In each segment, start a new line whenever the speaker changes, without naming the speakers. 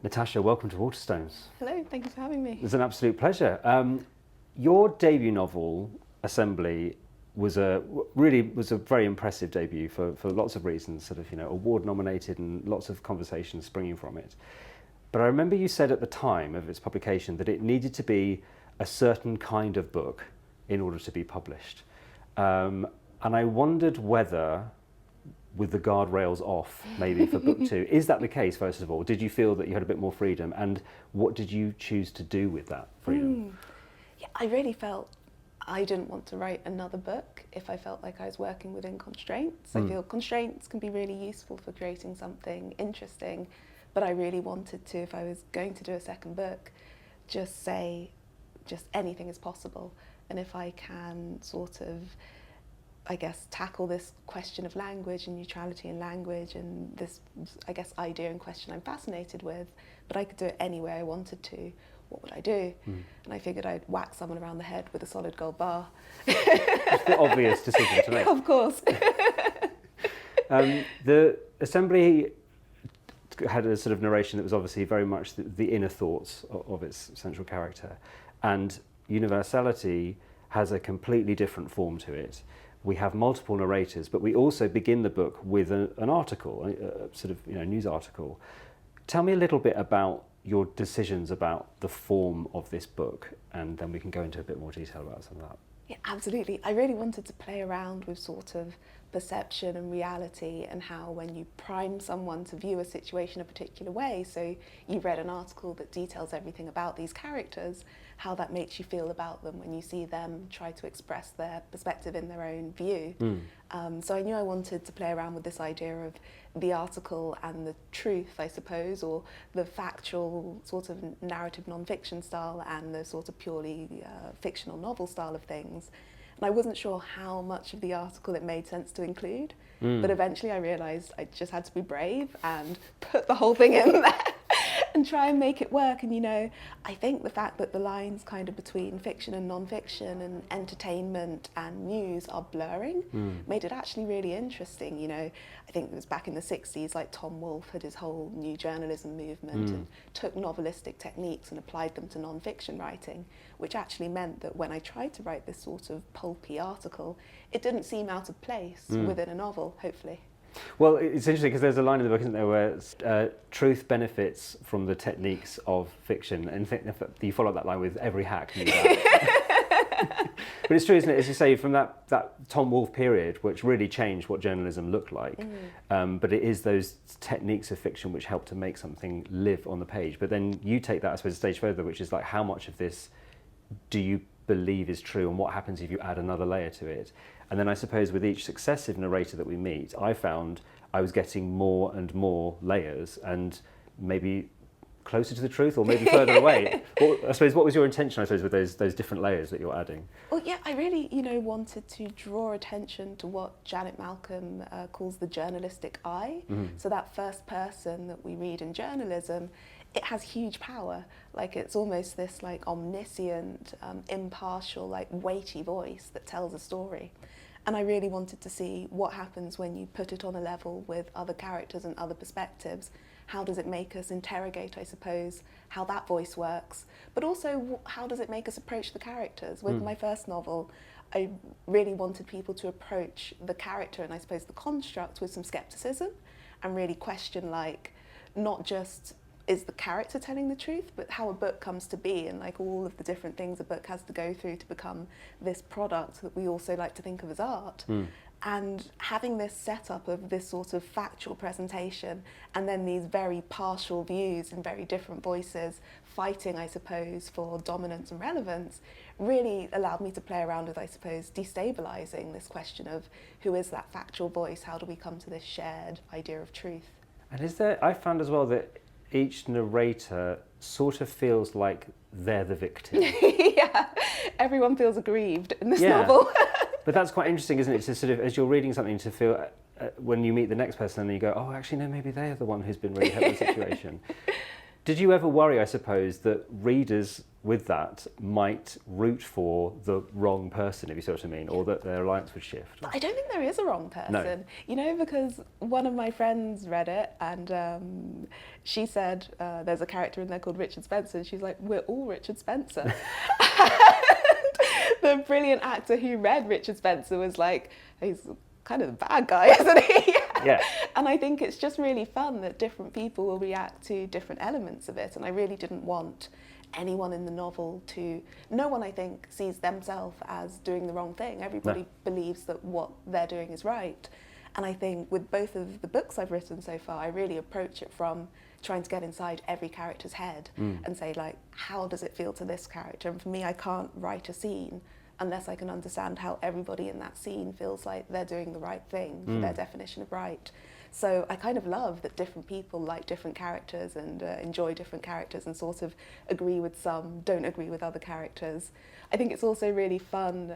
Natasha, welcome to Waterstones.
Hello, thank you for having me.
It's an absolute pleasure. Your debut novel, Assembly, was a very impressive debut for lots of reasons, sort of, award nominated and lots of conversations springing from it. But I remember you said at the time of its publication that it needed to be a certain kind of book in order to be published. And I wondered whether, with the guardrails off, maybe for book two, is that the case, first of all? Did you feel that you had a bit more freedom? And what did you choose to do with that freedom?
Yeah, I really felt I didn't want to write another book if I felt like I was working within constraints. I feel constraints can be really useful for creating something interesting, but I really wanted to, if I was going to do a second book, just say just anything is possible. And if I can sort of, I guess, tackle this question of language and neutrality in language and this, I guess, idea and question I'm fascinated with, but I could do it any way I wanted to, what would I do? And I figured I'd whack someone around the head with a solid gold bar.
It's the obvious decision to make.
Of course.
The Assembly had a sort of narration that was obviously very much the inner thoughts of its central character, and Universality has a completely different form to it. We have multiple narrators, but we also begin the book with an article, a sort of news article. Tell me a little bit about your decisions about the form of this book, and then we can go into a bit more detail about some of that.
Yeah, absolutely. I really wanted to play around with sort of perception and reality, and how when you prime someone to view a situation a particular way, so you read an article that details everything about these characters, how that makes you feel about them when you see them try to express their perspective in their own view. So I knew I wanted to play around with this idea of the article and the truth, I suppose, or the factual sort of narrative non-fiction style and the sort of purely fictional novel style of things. And I wasn't sure how much of the article it made sense to include, but eventually I realised I just had to be brave and put the whole thing in there and try and make it work. And I think the fact that the lines kind of between fiction and non-fiction and entertainment and news are blurring made it actually really interesting. I think it was back in the 60s, like Tom Wolfe had his whole new journalism movement and took novelistic techniques and applied them to non-fiction writing, which actually meant that when I tried to write this sort of pulpy article, it didn't seem out of place within a novel, hopefully.
Well, it's interesting because there's a line in the book, isn't there, where truth benefits from the techniques of fiction, and you follow that line with every hack knew that. But it's true, isn't it, as you say, from that Tom Wolfe period, which really changed what journalism looked like. But it is those techniques of fiction which help to make something live on the page. But then you take that, I suppose, a stage further, which is like, how much of this do you believe is true, and what happens if you add another layer to it? And then I suppose with each successive narrator that we meet, I found I was getting more and more layers, and maybe closer to the truth, or maybe further away. Well, I suppose, what was your intention, I suppose, with those different layers that you're adding?
Well, yeah, I really, wanted to draw attention to what Janet Malcolm calls the journalistic eye. So that first person that we read in journalism, it has huge power. Like, it's almost this like omniscient, impartial, like weighty voice that tells a story. And I really wanted to see what happens when you put it on a level with other characters and other perspectives. How does it make us interrogate, I suppose, how that voice works? But also, how does it make us approach the characters? With my first novel, I really wanted people to approach the character and I suppose the construct with some skepticism, and really question, like, not just is the character telling the truth, but how a book comes to be, and like all of the different things a book has to go through to become this product that we also like to think of as art. And having this setup of this sort of factual presentation, and then these very partial views and very different voices fighting, I suppose, for dominance and relevance, really allowed me to play around with, I suppose, destabilising this question of who is that factual voice, how do we come to this shared idea of truth?
And I found as well that each narrator sort of feels like they're the victim.
Yeah, everyone feels aggrieved in this novel.
But that's quite interesting, isn't it? To sort of, as you're reading something, to feel when you meet the next person and you go, oh, actually, no, maybe they're the one who's been really hurt by the situation. Did you ever worry, I suppose, that readers with that might root for the wrong person, if you see what I mean, or that their alliance would shift.
But I don't think there is a wrong person.
No.
You know, because one of my friends read it and she said there's a character in there called Richard Spencer, and she's like, we're all Richard Spencer. The brilliant actor who read Richard Spencer was like, he's kind of the bad guy, isn't he?
Yeah.
And I think it's just really fun that different people will react to different elements of it, and I really didn't want anyone in the novel to, no one I think sees themselves as doing the wrong thing. Everybody believes that what they're doing is right. And I think with both of the books I've written so far, I really approach it from trying to get inside every character's head and say, like, how does it feel to this character? And for me, I can't write a scene unless I can understand how everybody in that scene feels like they're doing the right thing for their definition of right. So I kind of love that different people like different characters and enjoy different characters and sort of agree with some, don't agree with other characters. I think it's also really fun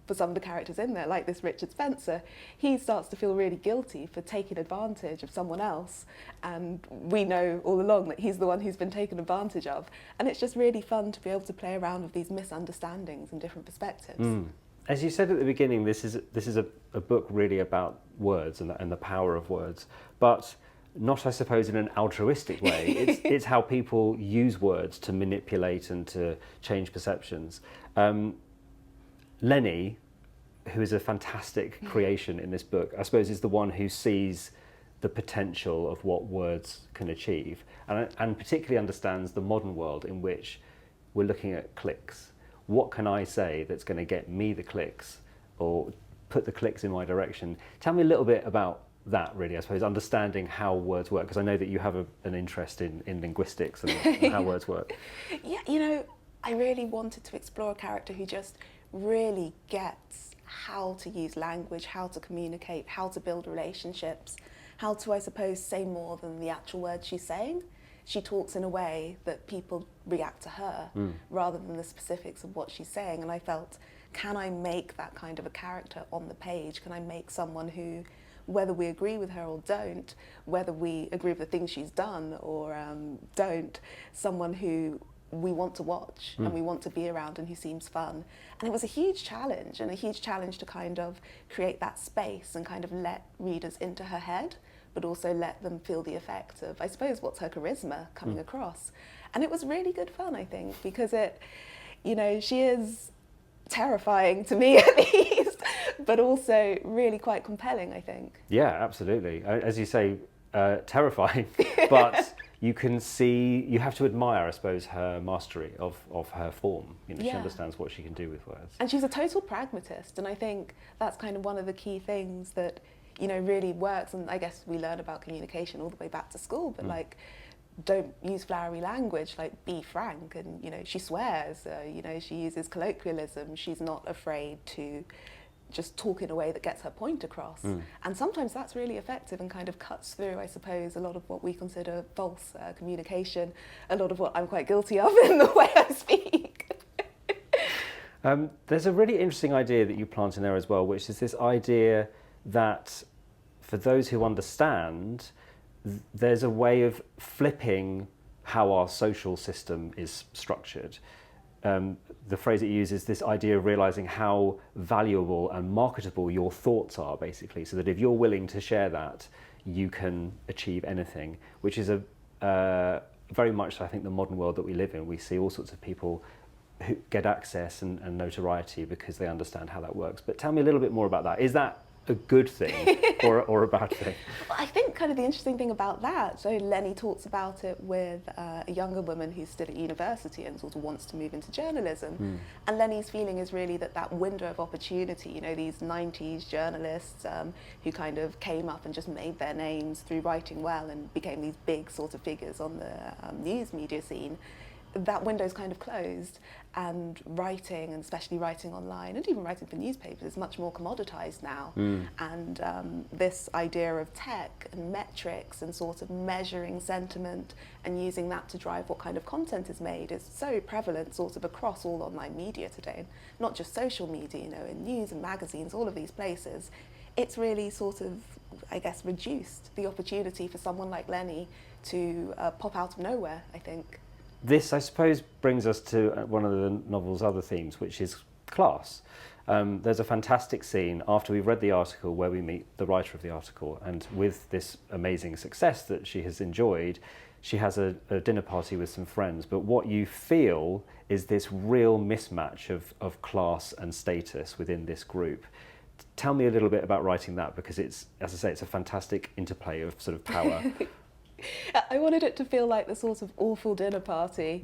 for some of the characters in there, like this Richard Spencer. He starts to feel really guilty for taking advantage of someone else, and we know all along that he's the one who's been taken advantage of. And it's just really fun to be able to play around with these misunderstandings and different perspectives.
As you said at the beginning, this is a book really about words and the power of words, but not, I suppose, in an altruistic way. It's how people use words to manipulate and to change perceptions. Lenny, who is a fantastic creation in this book, I suppose is the one who sees the potential of what words can achieve, and particularly understands the modern world in which we're looking at clicks. What can I say that's going to get me the clicks or put the clicks in my direction? Tell me a little bit about that, really, I suppose, understanding how words work, because I know that you have an interest in linguistics and how words work.
Yeah, you know, I really wanted to explore a character who just really gets how to use language, how to communicate, how to build relationships, how to, I suppose, say more than the actual words she's saying. She talks in a way that people react to her rather than the specifics of what she's saying. And I felt, can I make that kind of a character on the page? Can I make someone who, whether we agree with her or don't, whether we agree with the things she's done or don't, someone who we want to watch and we want to be around and who seems fun. And it was a huge challenge, and a huge challenge to kind of create that space and kind of let readers into her head, but also let them feel the effect of, I suppose, what's her charisma coming across. And it was really good fun, I think, because it, you know, she is terrifying to me at least, but also really quite compelling, I think.
Yeah, absolutely. As you say, terrifying, but you can see, you have to admire, I suppose, her mastery of her form. You know, she understands what she can do with words.
And she's a total pragmatist, and I think that's kind of one of the key things that, you know, really works. And I guess we learn about communication all the way back to school, but like, don't use flowery language, like be frank. And, you know, she swears, you know, she uses colloquialism. She's not afraid to just talk in a way that gets her point across. And sometimes that's really effective and kind of cuts through, I suppose, a lot of what we consider false communication, a lot of what I'm quite guilty of in the way I speak.
There's a really interesting idea that you plant in there as well, which is this idea that for those who understand, there's a way of flipping how our social system is structured. The phrase it uses, this idea of realizing how valuable and marketable your thoughts are, basically, so that if you're willing to share that, you can achieve anything, which is a very much, I think, the modern world that we live in. We see all sorts of people who get access and notoriety because they understand how that works. But tell me a little bit more about that. Is that a good thing or a bad thing?
Well, I think kind of the interesting thing about that, so Lenny talks about it with a younger woman who's still at university and sort of wants to move into journalism. And Lenny's feeling is really that window of opportunity, you know, these 90s journalists who kind of came up and just made their names through writing well and became these big sort of figures on the news media scene. That window's kind of closed, and writing, and especially writing online and even writing for newspapers, is much more commoditized now. And this idea of tech and metrics and sort of measuring sentiment and using that to drive what kind of content is made is so prevalent sort of across all online media today, not just social media, you know, in news and magazines, all of these places. It's really sort of, I guess, reduced the opportunity for someone like Lenny to pop out of nowhere, I think.
This, I suppose, brings us to one of the novel's other themes, which is class. There's a fantastic scene after we've read the article where we meet the writer of the article, and with this amazing success that she has enjoyed, she has a dinner party with some friends, but what you feel is this real mismatch of class and status within this group. Tell me a little bit about writing that, because it's, as I say, it's a fantastic interplay of sort of power.
I wanted it to feel like the sort of awful dinner party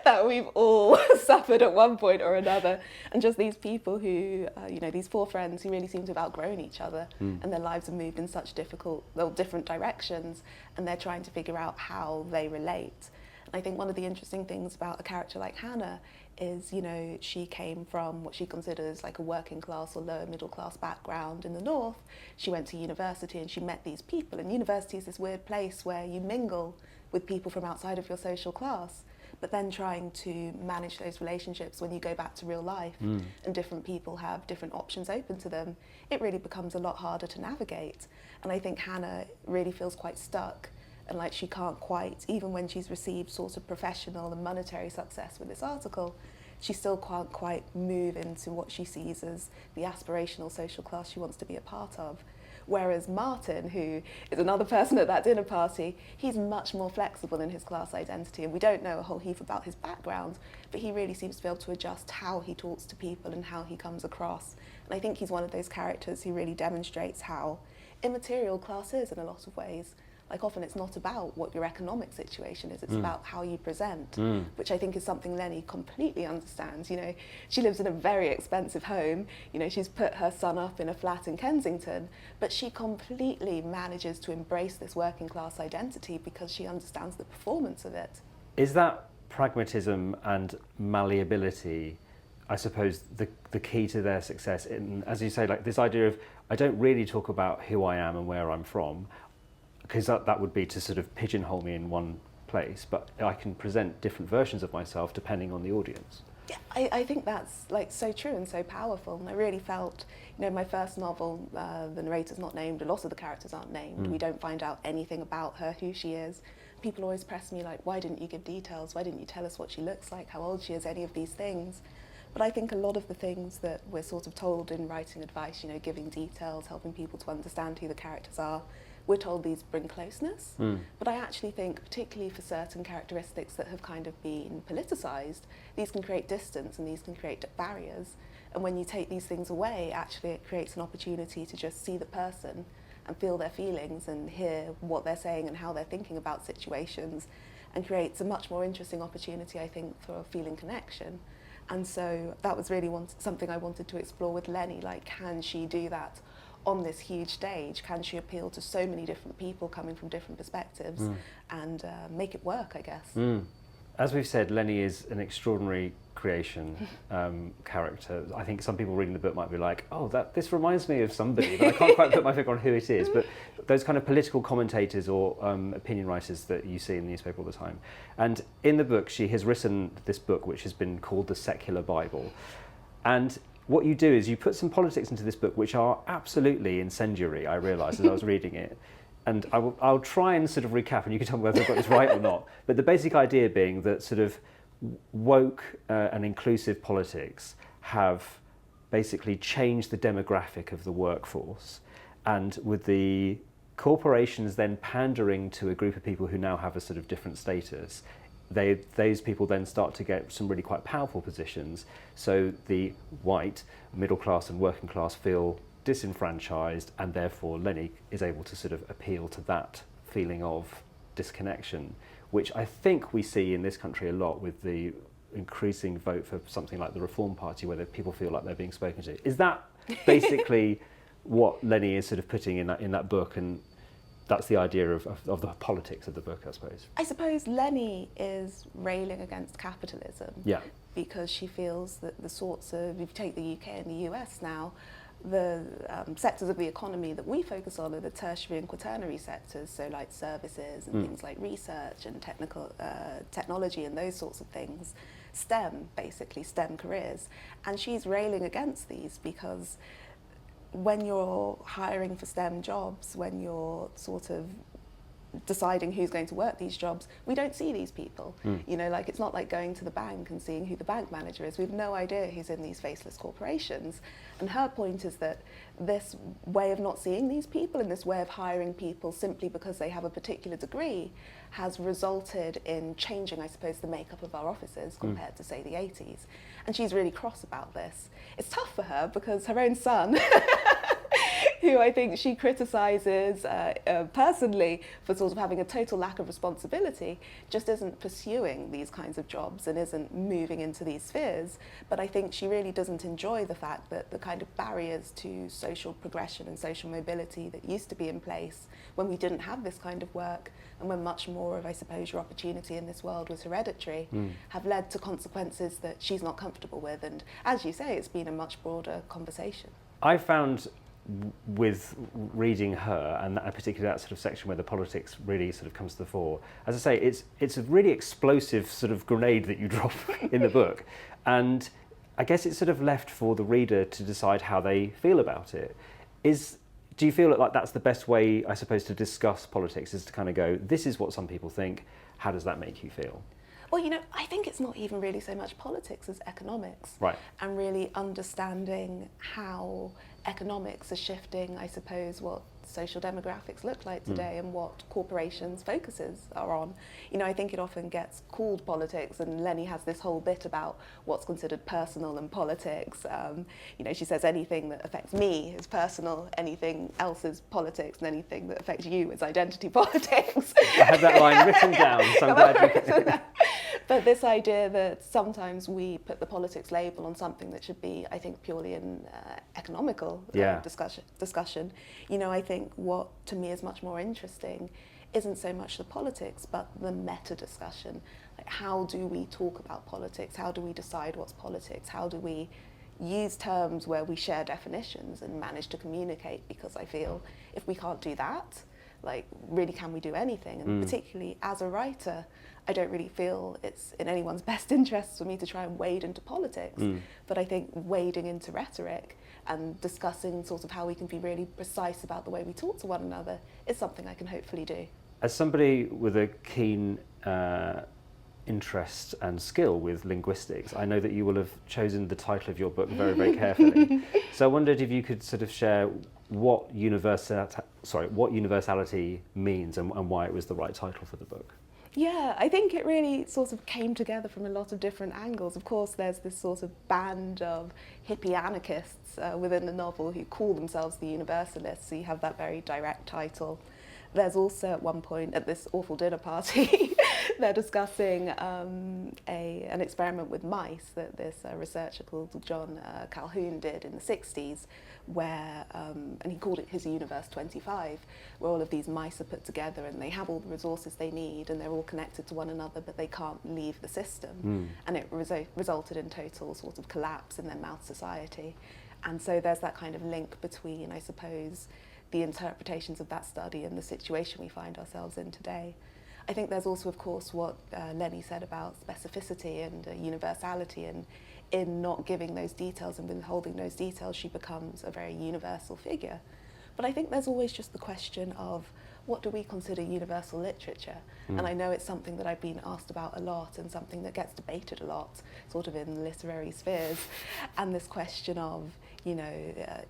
that we've all suffered at one point or another, and just these people who, these four friends who really seem to have outgrown each other, and their lives have moved in such different directions, and they're trying to figure out how they relate. And I think one of the interesting things about a character like Hannah is, she came from what she considers like a working class or lower middle class background in the north. She went to university and she met these people, and university is this weird place where you mingle with people from outside of your social class, but then trying to manage those relationships when you go back to real life and different people have different options open to them, it really becomes a lot harder to navigate. And I think Hannah really feels quite stuck, and like she can't quite, even when she's received sort of professional and monetary success with this article, she still can't quite move into what she sees as the aspirational social class she wants to be a part of. Whereas Martin, who is another person at that dinner party, he's much more flexible in his class identity, and we don't know a whole heap about his background, but he really seems to be able to adjust how he talks to people and how he comes across. And I think he's one of those characters who really demonstrates how immaterial class is in a lot of ways. Like often it's not about what your economic situation is, it's about how you present, which I think is something Lenny completely understands. She lives in a very expensive home, she's put her son up in a flat in Kensington, but she completely manages to embrace this working class identity because she understands the performance of it.
Is that pragmatism and malleability, I suppose, the key to their success? As you say, like this idea of, I don't really talk about who I am and where I'm from, because that would be to sort of pigeonhole me in one place, but I can present different versions of myself depending on the audience.
Yeah, I think that's like so true and so powerful, and I really felt, my first novel, the narrator's not named, a lot of the characters aren't named, we don't find out anything about her, who she is. People always press me like, why didn't you give details, why didn't you tell us what she looks like, how old she is, any of these things. But I think a lot of the things that we're sort of told in writing advice, giving details, helping people to understand who the characters are, we're told these bring closeness, but I actually think, particularly for certain characteristics that have kind of been politicised, these can create distance and these can create barriers. And when you take these things away, actually it creates an opportunity to just see the person and feel their feelings and hear what they're saying and how they're thinking about situations, and creates a much more interesting opportunity, I think, for feeling connection. And so that was really something I wanted to explore with Lenny, like, can she do that on this huge stage? Can she appeal to so many different people coming from different perspectives and make it work, I guess?
As we've said, Lenny is an extraordinary creation character. I think some people reading the book might be like, oh, this reminds me of somebody, but I can't quite put my finger on who it is. But those kind of political commentators or opinion writers that you see in the newspaper all the time. And in the book, she has written this book, which has been called The Secular Bible. And what you do is you put some politics into this book, which are absolutely incendiary, I realised as I was reading it. And I'll try and sort of recap, and you can tell me whether I've got this right or not. But the basic idea being that sort of woke and inclusive politics have basically changed the demographic of the workforce. And with the corporations then pandering to a group of people who now have a sort of different status, those people then start to get some really quite powerful positions. So the white, middle class and working class feel disenfranchised, and therefore Lenny is able to sort of appeal to that feeling of disconnection, which I think we see in this country a lot with the increasing vote for something like the Reform Party, where people feel like they're being spoken to. Is that basically what Lenny is sort of putting in that book, and that's the idea of the politics of the book, I suppose? I
suppose Lenny is railing against capitalism, because she feels that the sorts of, if you take the UK and the US now, the sectors of the economy that we focus on are the tertiary and quaternary sectors, so like services and things like research and technology and those sorts of things, STEM, basically STEM careers. And she's railing against these because when you're hiring for STEM jobs, when you're sort of deciding who's going to work these jobs, we don't see these people. You know, like it's not like going to the bank and seeing who the bank manager is. We have no idea who's in these faceless corporations. And her point is that this way of not seeing these people and this way of hiring people simply because they have a particular degree has resulted in changing, I suppose, the makeup of our offices compared to, say, the 80s. And she's really cross about this. It's tough for her because her own son, who I think she criticises personally for sort of having a total lack of responsibility, just isn't pursuing these kinds of jobs and isn't moving into these spheres. But I think she really doesn't enjoy the fact that the kind of barriers to social progression and social mobility that used to be in place when we didn't have this kind of work and when much more of, I suppose, your opportunity in this world was hereditary, have led to consequences that she's not comfortable with. And as you say, it's been a much broader conversation.
I found with reading her, and particularly that sort of section where the politics really sort of comes to the fore, as I say, it's a really explosive sort of grenade that you drop in the book, and I guess it's sort of left for the reader to decide how they feel about it. Do you feel like that's the best way, I suppose, to discuss politics, is to kind of go, this is what some people think, how does that make you feel?
Well, you know, I think it's not even really so much politics as economics.
Right.
And really understanding how economics are shifting, I suppose, what social demographics look like today and what corporations' focuses are on. You know, I think it often gets called politics, and Lenny has this whole bit about what's considered personal and politics. You know, she says anything that affects me is personal, anything else is politics, and anything that affects you is identity politics.
I have that line written down, so I'm glad you...
But this idea that sometimes we put the politics label on something that should be, I think, purely an economical discussion. You know, I think what to me is much more interesting isn't so much the politics, but the meta discussion. Like, how do we talk about politics? How do we decide what's politics? How do we use terms where we share definitions and manage to communicate? Because I feel if we can't do that, like, really, can we do anything? And particularly as a writer, I don't really feel it's in anyone's best interest for me to try and wade into politics. But I think wading into rhetoric and discussing sort of how we can be really precise about the way we talk to one another is something I can hopefully do.
As somebody with a keen interest and skill with linguistics, I know that you will have chosen the title of your book very, very carefully. So I wondered if you could sort of share what universality means and why it was the right title for the book.
Yeah, I think it really sort of came together from a lot of different angles. Of course, there's this sort of band of hippie anarchists within the novel who call themselves the Universalists, so you have that very direct title. There's also, at one point at this awful dinner party, they're discussing an experiment with mice that this researcher called John Calhoun did in the 60s, where, and he called it his Universe 25, where all of these mice are put together and they have all the resources they need and they're all connected to one another, but they can't leave the system. And it resulted in total sort of collapse in their mouth society. And so there's that kind of link between, I suppose, the interpretations of that study and the situation we find ourselves in today. I think there's also, of course, what Lenny said about specificity and universality, and in not giving those details and withholding those details, she becomes a very universal figure. But I think there's always just the question of what do we consider universal literature? And I know it's something that I've been asked about a lot and something that gets debated a lot, sort of in literary spheres. And this question of, you know,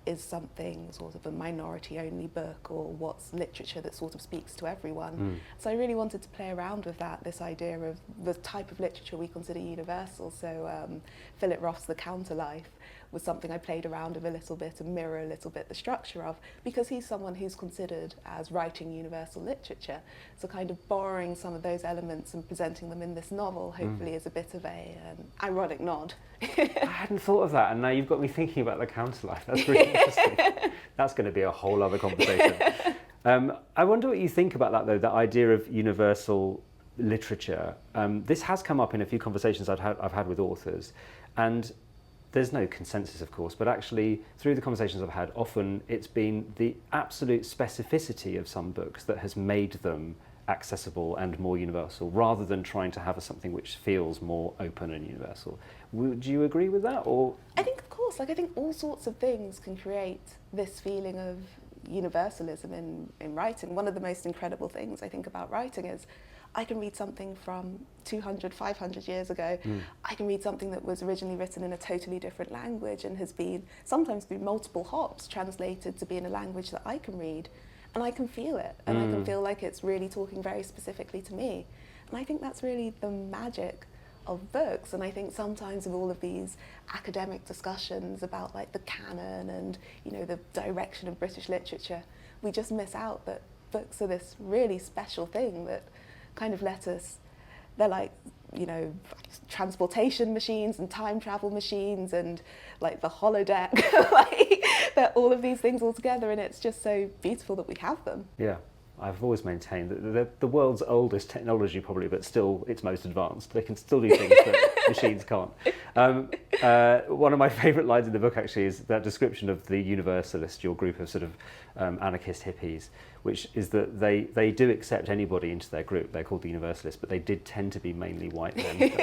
is something sort of a minority-only book, or what's literature that sort of speaks to everyone? So I really wanted to play around with that, this idea of the type of literature we consider universal. So Philip Roth's The Counterlife was something I played around with a little bit and mirror a little bit the structure of, because he's someone who's considered as writing universal literature. So kind of borrowing some of those elements and presenting them in this novel hopefully is a bit of a ironic nod.
I hadn't thought of that, and now you've got me thinking about The Counterlife. That's really interesting. That's going to be a whole other conversation. I wonder what you think about that, though, the idea of universal literature. This has come up in a few conversations I've had with authors, and there's no consensus, of course, but actually through the conversations I've had, often it's been the absolute specificity of some books that has made them accessible and more universal, rather than trying to have something which feels more open and universal. Would you agree with that? Or
I think, of course, like I think all sorts of things can create this feeling of universalism in writing. One of the most incredible things I think about writing is I can read something from 200, 500 years ago. I can read something that was originally written in a totally different language and has been, sometimes through multiple hops, translated to be in a language that I can read. And I can feel it. And I can feel like it's really talking very specifically to me. And I think that's really the magic of books. And I think sometimes with all of these academic discussions about like the canon and, you know, the direction of British literature, we just miss out that books are this really special thing that kind of let us, they're like, you know, transportation machines and time travel machines and like the holodeck, like they're all of these things all together, and it's just so beautiful that we have them.
Yeah, I've always maintained that they're the world's oldest technology probably, but still it's most advanced. They can still do things that machines can't. One of my favourite lines in the book actually is that description of the Universalist, your group of sort of anarchist hippies, which is that they do accept anybody into their group. They're called the Universalists, but they did tend to be mainly white men.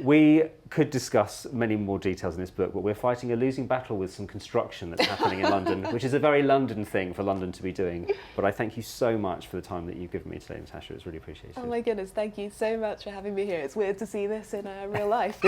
We could discuss many more details in this book, but we're fighting a losing battle with some construction that's happening in London, which is a very London thing for London to be doing. But I thank you so much for the time that you've given me today, Natasha. It's really appreciated.
Oh my goodness, thank you so much for having me here. It's weird to see this in real life.